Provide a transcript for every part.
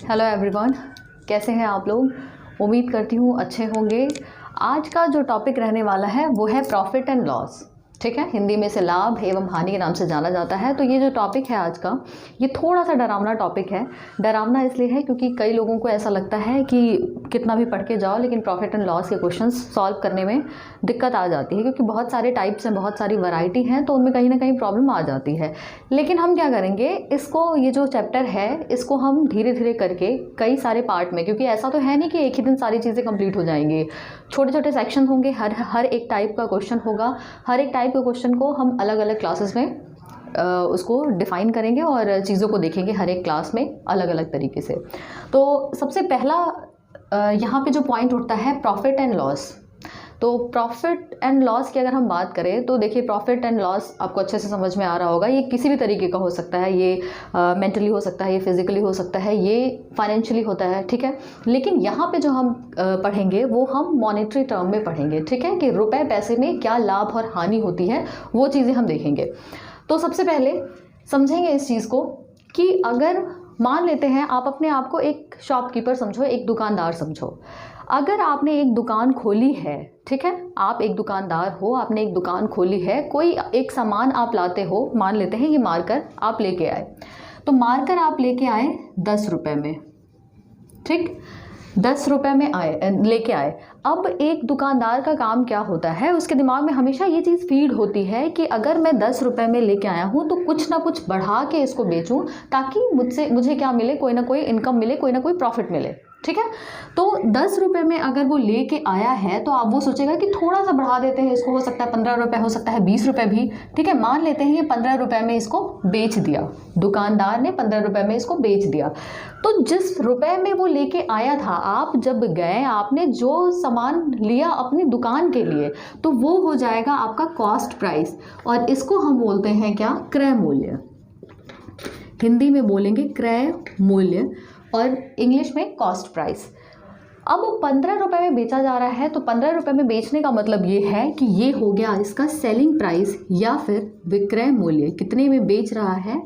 Hello everyone, कैसे हैं आप लोग। उम्मीद करती हूँ अच्छे होंगे। आज का जो टॉपिक रहने वाला है वो है प्रॉफिट एंड लॉस। ठीक है, हिंदी में इसे लाभ एवं हानि के नाम से जाना जाता है। तो ये जो टॉपिक है आज का, ये थोड़ा सा डरावना टॉपिक है। डरावना इसलिए है क्योंकि कई लोगों को ऐसा लगता है कि कितना भी पढ़ के जाओ लेकिन प्रॉफिट एंड लॉस के क्वेश्चंस सॉल्व करने में दिक्कत आ जाती है, क्योंकि बहुत सारे टाइप्स हैं, बहुत सारी वैरायटी हैं, तो उनमें कहीं ना कहीं प्रॉब्लम आ जाती है। लेकिन हम क्या करेंगे, इसको, ये जो चैप्टर है इसको हम धीरे धीरे करके कई सारे पार्ट में, क्योंकि ऐसा तो है नहीं कि एक ही दिन सारी चीज़ें कंप्लीट हो जाएंगी। छोटे छोटे सेक्शन होंगे, हर एक टाइप का क्वेश्चन होगा। हर एक टाइप के क्वेश्चन को हम अलग अलग क्लासेस में उसको डिफ़ाइन करेंगे और चीज़ों को देखेंगे हर एक क्लास में अलग अलग तरीके से। तो सबसे पहला यहाँ पे जो पॉइंट उठता है प्रॉफिट एंड लॉस। तो प्रॉफिट एंड लॉस की अगर हम बात करें तो देखिए, प्रॉफिट एंड लॉस आपको अच्छे से समझ में आ रहा होगा। ये किसी भी तरीके का हो सकता है, ये मेंटली हो सकता है, ये फिजिकली हो सकता है, ये फाइनेंशियली होता है। ठीक है, लेकिन यहाँ पे जो हम पढ़ेंगे वो हम मॉनेटरी टर्म में पढ़ेंगे। ठीक है, कि रुपए पैसे में क्या लाभ और हानि होती है, वो चीज़ें हम देखेंगे। तो सबसे पहले समझेंगे इस चीज़ को कि अगर मान लेते हैं आप अपने आप को एक शॉपकीपर समझो, एक दुकानदार समझो। अगर आपने एक दुकान खोली है, ठीक है, आप एक दुकानदार हो, आपने एक दुकान खोली है, कोई एक सामान आप लाते हो, मान लेते हैं ये मार्कर आप लेके आए। तो मार्कर आप लेके आए 10 रुपये में, ठीक, 10 रुपये में लेके आए। अब एक दुकानदार का काम क्या होता है, उसके दिमाग में हमेशा ये चीज़ फीड होती है कि अगर मैं 10 रुपये में लेके आया हूँ तो कुछ ना कुछ बढ़ा के इसको बेचूँ, ताकि मुझे क्या मिले, कोई ना कोई इनकम मिले, कोई ना कोई प्रॉफिट मिले। ठीक है, तो 10 रुपये में अगर वो लेके आया है तो आप वो सोचेगा कि थोड़ा सा बढ़ा देते हैं इसको, हो सकता है 15 रुपये, हो सकता है 20 रुपये भी। ठीक है, मान लेते हैं ये 15 रुपये में इसको बेच दिया, दुकानदार ने 15 रुपये में इसको बेच दिया। तो जिस रुपए में वो लेके आया था, आप जब गए, आपने जो सामान लिया अपनी दुकान के लिए, तो वो हो जाएगा आपका कॉस्ट प्राइस, और इसको हम बोलते हैं क्या, क्रय मूल्य। हिंदी में बोलेंगे क्रय मूल्य और इंग्लिश में कॉस्ट प्राइस। अब 15 रुपये में बेचा जा रहा है, तो 15 रुपये में बेचने का मतलब ये है कि ये हो गया इसका सेलिंग प्राइस या फिर विक्रय मूल्य। कितने में बेच रहा है,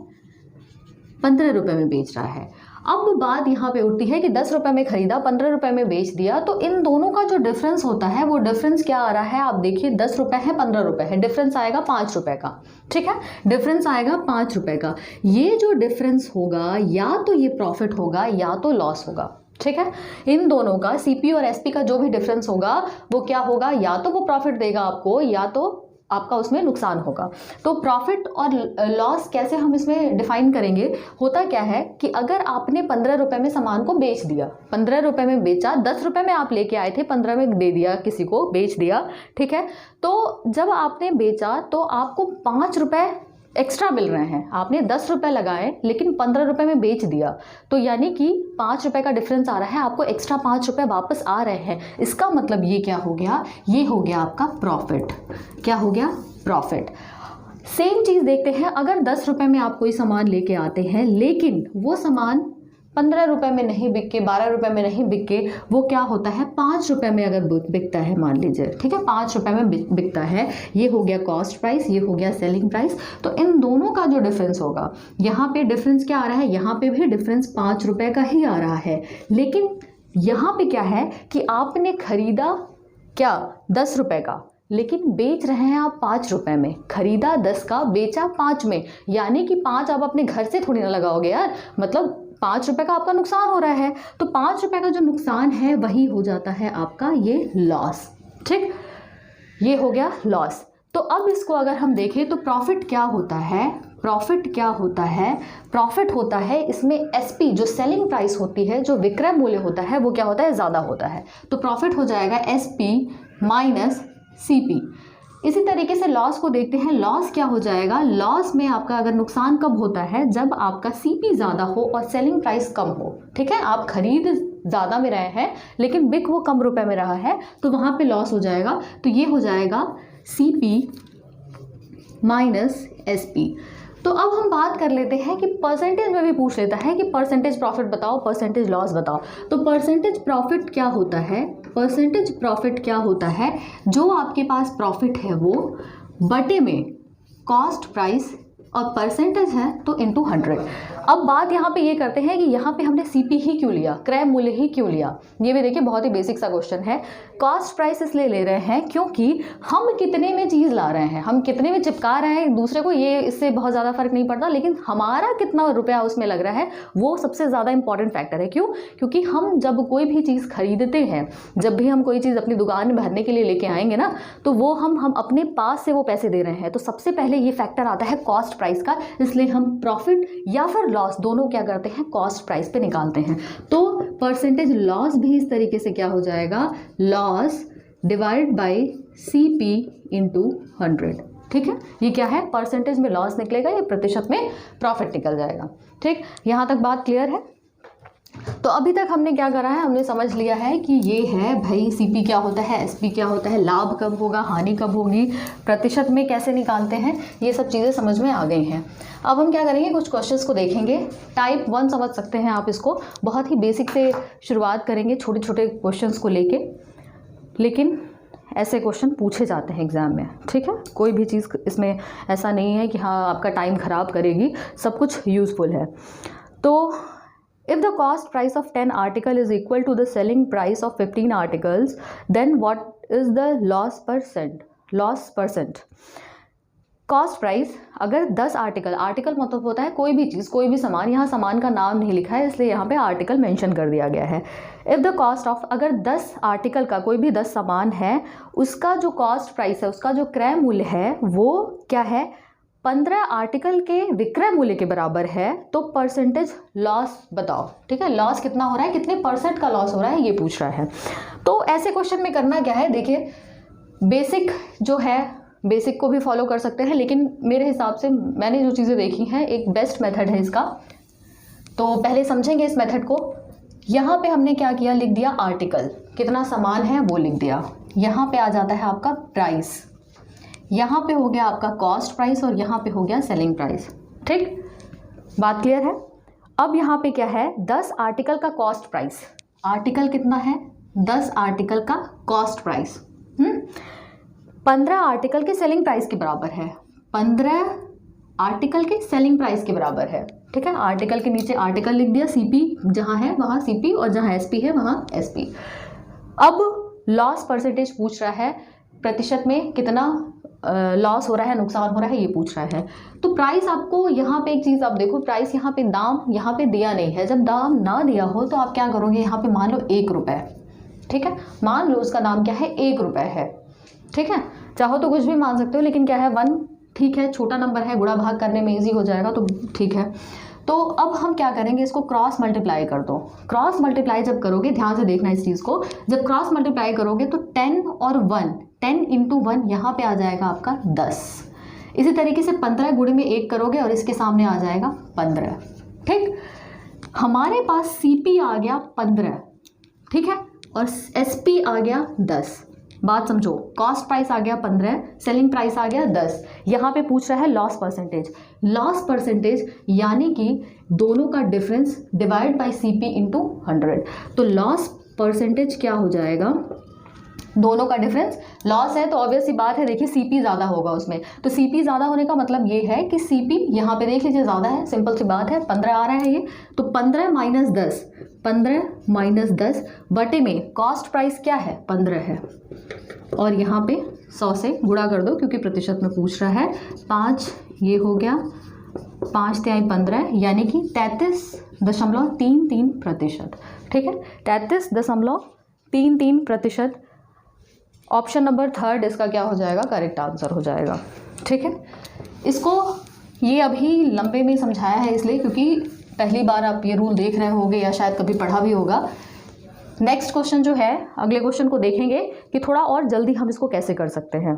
15 रुपये में बेच रहा है। अब बात यहाँ पे उठती है कि 10 रुपये में खरीदा, 15 रुपये में बेच दिया, तो इन दोनों का जो डिफरेंस होता है वो डिफरेंस क्या आ रहा है, आप देखिए 10 रुपये है, 15 रुपये है, डिफरेंस आएगा 5 रुपये का। ठीक है, डिफरेंस आएगा 5 रुपये का। ये जो डिफरेंस होगा या तो ये प्रॉफिट होगा या तो लॉस होगा। ठीक है, इन दोनों का सीपी और एसपी का जो भी डिफरेंस होगा वो क्या होगा, या तो वो प्रॉफिट देगा आपको या तो आपका उसमें नुकसान होगा। तो प्रॉफिट और लॉस कैसे हम इसमें डिफाइन करेंगे, होता क्या है कि अगर आपने 15 रुपये में सामान को बेच दिया, 15 रुपये में बेचा, 10 रुपये में आप लेके आए थे, 15 में दे दिया, किसी को बेच दिया। ठीक है, तो जब आपने बेचा तो आपको 5 रुपये एक्स्ट्रा मिल रहे हैं। आपने 10 रुपये लगाए लेकिन 15 रुपये में बेच दिया, तो यानी कि 5 रुपये का डिफरेंस आ रहा है, आपको एक्स्ट्रा 5 रुपये वापस आ रहे हैं। इसका मतलब ये क्या हो गया, ये हो गया आपका प्रॉफिट। क्या हो गया, प्रॉफिट। सेम चीज़ देखते हैं, अगर 10 रुपये में आप कोई सामान लेके आते हैं लेकिन वो सामान 15 रुपये में नहीं बिक के, 12 रुपये में नहीं बिक के, वो क्या होता है 5 रुपये में अगर बिकता है, मान लीजिए, ठीक है, 5 रुपये में बिकता है, ये हो गया कॉस्ट प्राइस, ये हो गया सेलिंग प्राइस। तो इन दोनों का जो डिफरेंस होगा, यहाँ पे डिफरेंस क्या आ रहा है, यहाँ पे भी डिफरेंस 5 रुपये का ही आ रहा है। लेकिन यहाँ पे क्या है कि आपने खरीदा क्या 10 रुपये का, लेकिन बेच रहे हैं आप 5 रुपये में। खरीदा 10 का, बेचा 5 में, यानी कि 5 आप अपने घर से थोड़ी ना लगाओगे यार, मतलब 5 रुपये का आपका नुकसान हो रहा है। तो 5 रुपये का जो नुकसान है वही हो जाता है आपका ये लॉस। ठीक, ये हो गया लॉस। तो अब इसको अगर हम देखें तो प्रॉफिट क्या होता है, प्रॉफिट क्या होता है, प्रॉफिट होता है इसमें एसपी, जो सेलिंग प्राइस होती है, जो विक्रय मूल्य होता है, वो क्या होता है, ज़्यादा होता है। तो प्रॉफिट हो जाएगा एसपी माइनस सीपी। इसी तरीके से लॉस को देखते हैं, लॉस क्या हो जाएगा, लॉस में आपका अगर नुकसान कब होता है, जब आपका सीपी ज़्यादा हो और सेलिंग प्राइस कम हो। ठीक है, आप खरीद ज़्यादा में रहे हैं लेकिन बिक वो कम रुपए में रहा है, तो वहाँ पे लॉस हो जाएगा। तो ये हो जाएगा सीपी माइनस एसपी। तो अब हम बात कर लेते हैं कि परसेंटेज में भी पूछ लेता है कि परसेंटेज प्रॉफिट बताओ, परसेंटेज लॉस बताओ। तो परसेंटेज प्रॉफिट क्या होता है, परसेंटेज प्रॉफिट क्या होता है, जो आपके पास प्रॉफिट है वो बटे में कॉस्ट प्राइस और परसेंटेज है तो इनटू 100। अब बात यहाँ पे ये करते हैं कि यहाँ पे हमने सीपी ही क्यों लिया, क्रय मूल्य ही क्यों लिया। ये भी देखिए बहुत ही बेसिक सा क्वेश्चन है। कॉस्ट प्राइस इसलिए ले रहे हैं क्योंकि हम कितने में चीज़ ला रहे हैं, हम कितने में चिपका रहे हैं एक दूसरे को, ये इससे बहुत ज़्यादा फर्क नहीं पड़ता, लेकिन हमारा कितना रुपया उसमें लग रहा है वो सबसे ज़्यादा इंपॉर्टेंट फैक्टर है। क्यों? क्योंकि हम जब कोई भी चीज़ खरीदते हैं, जब भी हम कोई चीज़ अपनी दुकान में भरने के लिए लेके आएंगे ना, तो वो हम अपने पास से वो पैसे दे रहे हैं, तो सबसे पहले ये फैक्टर आता है कॉस्ट प्राइस का। इसलिए हम प्रॉफिट या फिर लॉस दोनों क्या करते हैं, कॉस्ट प्राइस पे निकालते हैं। तो परसेंटेज लॉस भी इस तरीके से क्या हो जाएगा, loss divide by CP into 100। ठीक है, ये क्या है, परसेंटेज में लॉस निकलेगा, ये प्रतिशत में प्रॉफिट निकल जाएगा। ठीक, यहाँ तक बात क्लियर है। तो अभी तक हमने क्या करा है, हमने समझ लिया है कि ये है भाई सीपी क्या होता है, एसपी क्या होता है, लाभ कब होगा, हानि कब होगी, प्रतिशत में कैसे निकालते हैं, ये सब चीज़ें समझ में आ गई हैं। अब हम क्या करेंगे, कुछ क्वेश्चंस को देखेंगे। टाइप 1 समझ सकते हैं आप इसको, बहुत ही बेसिक से शुरुआत करेंगे छोटे छोटे क्वेश्चंस को लेके, लेकिन ऐसे क्वेश्चन पूछे जाते हैं एग्ज़ाम में। ठीक है, कोई भी चीज़ इसमें ऐसा नहीं है कि हाँ आपका टाइम ख़राब करेगी, सब कुछ यूज़फुल है। तो if the cost price of 10 article is equal to the selling price of 15 articles, then what is the loss percent? Cost price अगर 10 आर्टिकल मतलब होता है कोई भी चीज़, कोई भी सामान, यहाँ सामान का नाम नहीं लिखा है इसलिए यहाँ पे आर्टिकल मेंशन कर दिया गया है। इफ़ द कॉस्ट ऑफ, अगर 10 आर्टिकल का कोई भी 10 सामान है, उसका जो कॉस्ट प्राइस है, उसका जो क्रय मूल्य है वो क्या है, 15 आर्टिकल के विक्रय मूल्य के बराबर है, तो परसेंटेज लॉस बताओ। ठीक है, लॉस कितना हो रहा है, कितने परसेंट का लॉस हो रहा है, ये पूछ रहा है। तो ऐसे क्वेश्चन में करना क्या है, देखिए बेसिक जो है, बेसिक को भी फॉलो कर सकते हैं, लेकिन मेरे हिसाब से मैंने जो चीज़ें देखी हैं, एक बेस्ट मेथड है इसका। तो पहले समझेंगे इस मेथड को। यहाँ पे हमने क्या किया, लिख दिया आर्टिकल, कितना सामान है वो लिख दिया। यहाँ पे आ जाता है आपका प्राइस, यहाँ पे हो गया आपका कॉस्ट प्राइस, और यहाँ पे हो गया सेलिंग प्राइस। ठीक, बात क्लियर है। अब यहाँ पे क्या है, 10 आर्टिकल का कॉस्ट प्राइस, आर्टिकल कितना है, 10 आर्टिकल का कॉस्ट प्राइस 15 आर्टिकल के सेलिंग प्राइस के बराबर है, 15 आर्टिकल के सेलिंग प्राइस के बराबर है। ठीक है, आर्टिकल के नीचे आर्टिकल लिख दिया, सीपी जहाँ है वहाँ सीपी, और जहाँ एसपी है वहाँ एसपी। अब लॉस परसेंटेज पूछ रहा है, प्रतिशत में कितना लॉस हो रहा है, नुकसान हो रहा है, ये पूछ रहा है। तो प्राइस आपको यहाँ पे एक चीज़ आप देखो, प्राइस यहाँ पे दाम यहाँ पे दिया नहीं है। जब दाम ना दिया हो तो आप क्या करोगे, यहाँ पे मान लो 1 रुपये। ठीक है, मान लो उसका दाम क्या है, 1 रुपये है। ठीक है, चाहो तो कुछ भी मान सकते हो, लेकिन क्या है 1, ठीक है, छोटा नंबर है, गुणा भाग करने में ईजी हो जाएगा, तो ठीक है। तो अब हम क्या करेंगे, इसको क्रॉस मल्टीप्लाई कर दो। क्रॉस मल्टीप्लाई जब करोगे, ध्यान से देखना इस चीज़ को, जब क्रॉस मल्टीप्लाई करोगे तो 10 और 1, 10 इंटू 1 यहाँ पे आ जाएगा आपका 10। इसी तरीके से 15 गुणे में 1 करोगे और इसके सामने आ जाएगा 15। ठीक, हमारे पास सीपी आ गया 15, ठीक है, और एसपी आ गया 10। बात समझो, कॉस्ट प्राइस आ गया 15, सेलिंग प्राइस आ गया 10। यहाँ पे पूछ रहा है लॉस परसेंटेज। लॉस परसेंटेज यानी कि दोनों का difference divide by CP into 100। तो लॉस परसेंटेज क्या हो जाएगा, दोनों का डिफरेंस, लॉस है तो ऑब्वियस सी बात है, देखिए सीपी ज़्यादा होगा उसमें, तो सीपी ज़्यादा होने का मतलब ये है कि सीपी यहाँ पे देख लीजिए ज़्यादा है, सिंपल सी बात है, 15 आ रहा है ये, तो 15 माइनस 10, 15 माइनस 10 बटे में कॉस्ट प्राइस क्या है, 15 है, और यहाँ पे 100 से गुणा कर दो क्योंकि प्रतिशत में पूछ रहा है। 5 ये हो गया, 5 तिहाई 15, यानी कि 33.33%। ठीक है, 33.33%। ऑप्शन नंबर 3 इसका क्या हो जाएगा, करेक्ट आंसर हो जाएगा। ठीक है, इसको ये अभी लंबे में समझाया है इसलिए क्योंकि पहली बार आप ये रूल देख रहे होगे या शायद कभी पढ़ा भी होगा। नेक्स्ट क्वेश्चन जो है, अगले क्वेश्चन को देखेंगे कि थोड़ा और जल्दी हम इसको कैसे कर सकते हैं।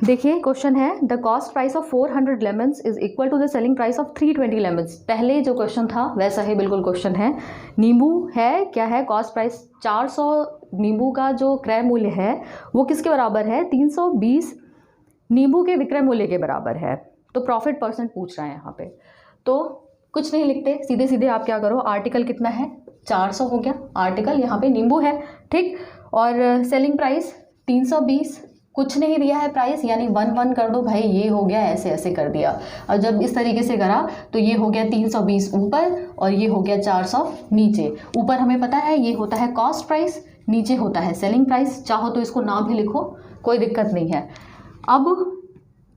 देखिए क्वेश्चन है, the cost price of 400 lemons is equal to the selling price of 320 lemons. पहले जो क्वेश्चन था वैसा ही बिल्कुल क्वेश्चन है। नींबू है, क्या है, कॉस्ट प्राइस 400 नींबू का जो क्रय मूल्य है वो किसके बराबर है, 320 नींबू के विक्रय मूल्य के बराबर है। तो प्रॉफिट परसेंट पूछ रहा है यहाँ पे, तो कुछ नहीं लिखते, सीधे सीधे आप क्या करो, आर्टिकल कितना है, 400 हो गया, आर्टिकल यहाँ पे नींबू है, ठीक, और सेलिंग प्राइस 320 कुछ नहीं दिया है प्राइस, यानी 1 कर दो भाई, ये हो गया ऐसे ऐसे कर दिया। और जब इस तरीके से करा तो ये हो गया 320 ऊपर और ये हो गया 400 नीचे। ऊपर हमें पता है ये होता है कॉस्ट प्राइस, नीचे होता है सेलिंग प्राइस, चाहो तो इसको ना भी लिखो कोई दिक्कत नहीं है। अब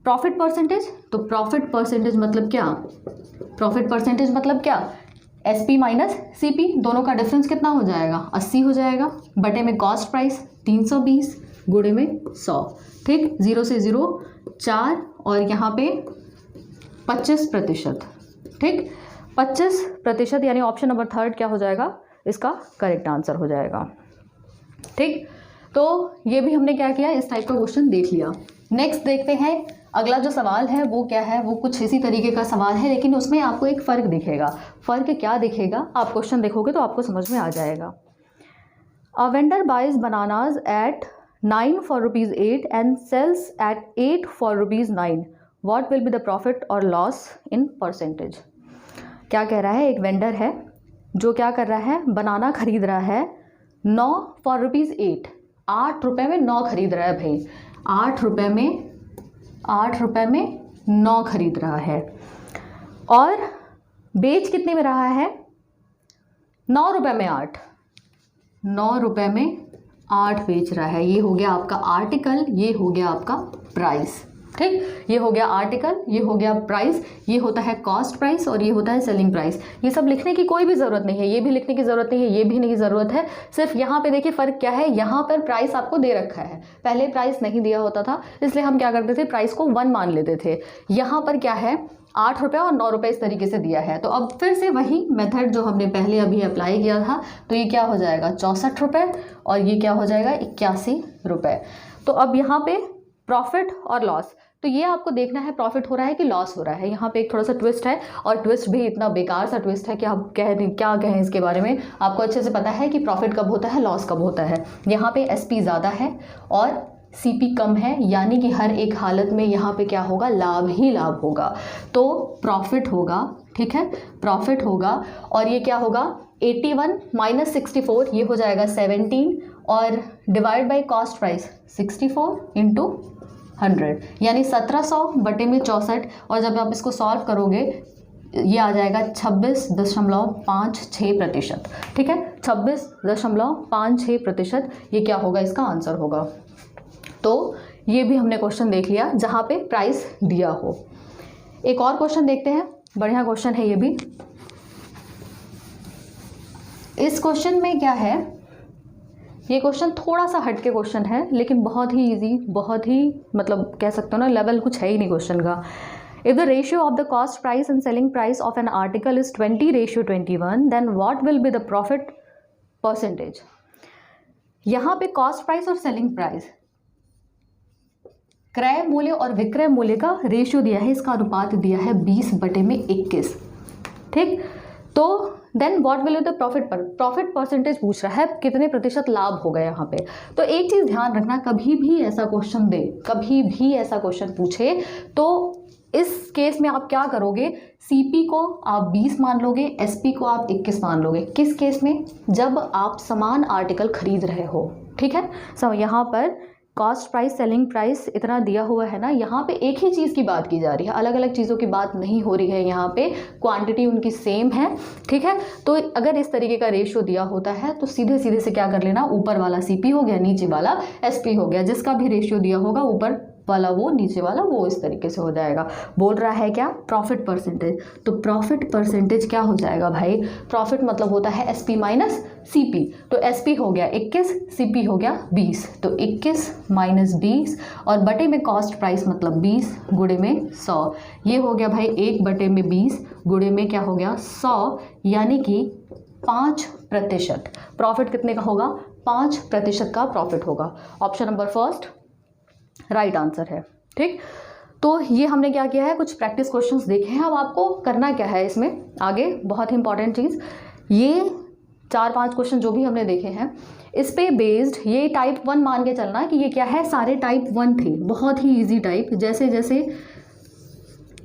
प्रॉफिट परसेंटेज, तो प्रॉफिट परसेंटेज मतलब क्या, प्रॉफिट परसेंटेज मतलब क्या, एसपी माइनस सीपी, दोनों का डिफरेंस कितना हो जाएगा, 80 हो जाएगा, बटे में कॉस्ट प्राइस 320 गुणे में 100, ठीक, 0 से 0 4 और यहाँ पे 25%, ठीक, 25% यानी ऑप्शन नंबर 3 क्या हो जाएगा, इसका करेक्ट आंसर हो जाएगा, ठीक। तो ये भी हमने क्या किया, इस टाइप का क्वेश्चन देख लिया। नेक्स्ट देखते हैं अगला जो सवाल है वो क्या है, वो कुछ इसी तरीके का सवाल है, लेकिन उसमें आपको एक फ़र्क दिखेगा। फ़र्क क्या दिखेगा, आप क्वेश्चन देखोगे तो आपको समझ में आ जाएगा। A vendor buys bananas at 9 for rupees 8 and sells at 8 for rupees 9. What will be the profit or loss in percentage? क्या कह रहा है, एक वेंडर है जो क्या कर रहा है, बनाना खरीद रहा है 9 for rupees 8, 8 रुपये में 9 खरीद रहा है भाई, 8 रुपये में 9 खरीद रहा है, और बेच कितने में रहा है, 9 रुपये में 8, 9 रुपये में 8 बेच रहा है। ये हो गया आपका आर्टिकल, ये हो गया आपका प्राइस, ठीक, ये हो गया आर्टिकल, ये हो गया प्राइस, ये होता है कॉस्ट प्राइस और ये होता है सेलिंग प्राइस। ये सब लिखने की कोई भी ज़रूरत नहीं है, ये भी लिखने की ज़रूरत नहीं है, ये भी नहीं ज़रूरत है। सिर्फ यहाँ पे देखिए फ़र्क क्या है, यहाँ पर प्राइस आपको दे रखा है, पहले प्राइस नहीं दिया होता था, इसलिए हम क्या करते थे, प्राइस को 1 मान लेते थे। यहाँ पर क्या है, 8 रुपये और 9 रुपये इस तरीके से दिया है। तो अब फिर से वही मेथड जो हमने पहले अभी अप्लाई किया था, तो ये क्या हो जाएगा 64 रुपये और ये क्या हो जाएगा 81 रुपये। तो अब यहाँ पे प्रॉफिट और लॉस, तो ये आपको देखना है प्रॉफिट हो रहा है कि लॉस हो रहा है। यहाँ पे एक थोड़ा सा ट्विस्ट है, और ट्विस्ट भी इतना बेकार सा ट्विस्ट है कि आप क्या कहें इसके बारे में। आपको अच्छे से पता है कि प्रॉफिट कब होता है, लॉस कब होता है। यहाँ पे एसपी ज़्यादा है और सीपी कम है, यानी कि हर एक हालत में यहाँ पे क्या होगा, लाभ ही लाभ होगा, तो प्रॉफिट होगा, ठीक है, प्रॉफिट होगा। और ये क्या होगा, 81 माइनस 64, ये हो जाएगा 17, और divide by cost price 64 into 100, यानी 1700 बटे में 64, और जब आप इसको सॉल्व करोगे ये आ जाएगा 26.56%, ठीक है, 26.56%, ये क्या होगा, इसका आंसर होगा। तो ये भी हमने क्वेश्चन देख लिया जहाँ पे प्राइस दिया हो। एक और क्वेश्चन देखते हैं, बढ़िया क्वेश्चन है ये भी। इस क्वेश्चन में क्या है, ये क्वेश्चन थोड़ा सा हटके क्वेश्चन है, लेकिन बहुत ही इजी, बहुत ही मतलब कह सकते हो ना, लेवल कुछ है ही नहीं क्वेश्चन का। If the ratio of the cost price and selling price of an article is 20:21, then what will be the profit percentage. यहाँ पे कॉस्ट प्राइस और सेलिंग प्राइस, क्रय मूल्य और विक्रय मूल्य का रेशियो दिया है, इसका अनुपात दिया है 20/21, ठीक। तो then what will be the profit percentage पूछ रहा है, कितने प्रतिशत लाभ होगा यहाँ पे। तो एक चीज़ ध्यान रखना, कभी भी ऐसा क्वेश्चन दे, कभी भी ऐसा क्वेश्चन पूछे, तो इस केस में आप क्या करोगे, सीपी को आप 20 मान लोगे, एसपी को आप 21 मान लोगे। किस केस में, जब आप समान आर्टिकल खरीद रहे हो, ठीक है। सो यहाँ पर कॉस्ट प्राइस सेलिंग प्राइस इतना दिया हुआ है ना, यहाँ पे एक ही चीज़ की बात की जा रही है, अलग अलग चीज़ों की बात नहीं हो रही है, यहाँ पे क्वांटिटी उनकी सेम है, ठीक है। तो अगर इस तरीके का रेशियो दिया होता है तो सीधे सीधे से क्या कर लेना, ऊपर वाला सीपी हो गया, नीचे वाला एसपी हो गया, जिसका भी रेशियो दिया होगा ऊपर वाला वो, नीचे वाला वो, इस तरीके से हो जाएगा। बोल रहा है क्या, प्रॉफिट परसेंटेज, तो प्रॉफिट परसेंटेज क्या हो जाएगा भाई, प्रॉफिट मतलब होता है एसपी माइनस सीपी, तो एसपी हो गया 21, सीपी हो गया 20, तो 21 माइनस 20 और बटे में कॉस्ट प्राइस मतलब 20 गुणे में 100, ये हो गया भाई 1/20 गुणे में क्या हो गया 100, यानी कि 5%। प्रॉफिट कितने का होगा, 5% का प्रॉफिट होगा। Option number first right answer है, ठीक। तो ये हमने क्या किया है, कुछ प्रैक्टिस क्वेश्चंस देखे हैं। अब आपको करना क्या है इसमें आगे, बहुत ही इंपॉर्टेंट चीज़, ये 4-5 क्वेश्चन जो भी हमने देखे हैं, इस पे बेस्ड ये टाइप 1 मान के चलना कि ये क्या है, सारे टाइप 1 थे, बहुत ही इजी टाइप। जैसे जैसे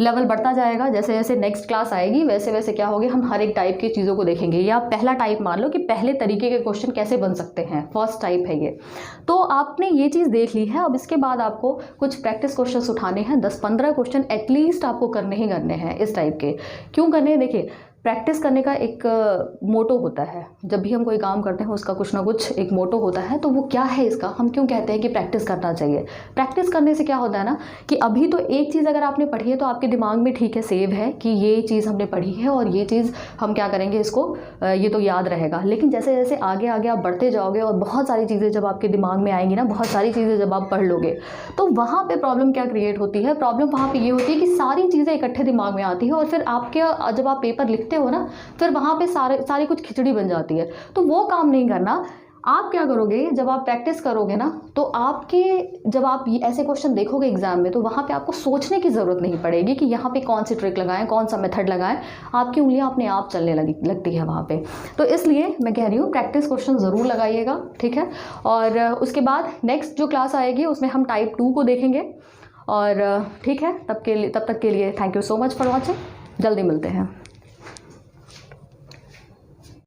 लेवल बढ़ता जाएगा, जैसे जैसे नेक्स्ट क्लास आएगी वैसे वैसे क्या होगी, हम हर एक टाइप की चीज़ों को देखेंगे। या पहला टाइप मान लो कि पहले तरीके के क्वेश्चन कैसे बन सकते हैं, फर्स्ट टाइप है ये। तो आपने ये चीज़ देख ली है। अब इसके बाद आपको कुछ प्रैक्टिस क्वेश्चन उठाने हैं, 10-15 क्वेश्चन एटलीस्ट आपको करने ही करने हैं इस टाइप के। क्यों करने हैं, देखिए प्रैक्टिस करने का एक मोटो होता है। जब भी हम कोई काम करते हैं उसका कुछ ना कुछ एक मोटो होता है। तो वो क्या है इसका, हम क्यों कहते हैं कि प्रैक्टिस करना चाहिए। प्रैक्टिस करने से क्या होता है ना कि अभी तो एक चीज़ अगर आपने पढ़ी है तो आपके दिमाग में ठीक है सेव है कि ये चीज़ हमने पढ़ी है और ये चीज़ हम क्या करेंगे, इसको ये तो याद रहेगा। लेकिन जैसे जैसे आगे आगे आप बढ़ते जाओगे और बहुत सारी चीज़ें जब आपके दिमाग में आएंगी ना, बहुत सारी चीज़ें जब आप पढ़ लोगे, तो वहाँ पर प्रॉब्लम क्या क्रिएट होती है, प्रॉब्लम वहाँ पर ये होती है कि सारी चीज़ें इकट्ठे दिमाग में आती है और फिर आपके जब आप पेपर लिखते हो ना, फिर वहाँ पे सारी कुछ खिचड़ी बन जाती है। तो वो काम नहीं करना। आप क्या करोगे, जब आप प्रैक्टिस करोगे ना, तो जब आप ये ऐसे क्वेश्चन देखोगे एग्जाम में, तो वहाँ पे आपको सोचने की ज़रूरत नहीं पड़ेगी कि यहाँ पे कौन सी ट्रिक लगाएं, कौन सा मेथड लगाएं। आपकी उंगलियाँ अपने आप चलने लगती है वहाँ पे। तो इसलिए मैं कह रही हूँ प्रैक्टिस क्वेश्चन ज़रूर लगाइएगा, ठीक है। और उसके बाद नेक्स्ट जो क्लास आएगी उसमें हम टाइप 2 को देखेंगे। और ठीक है, तब तक के लिए thank you so much for watching. जल्दी मिलते हैं।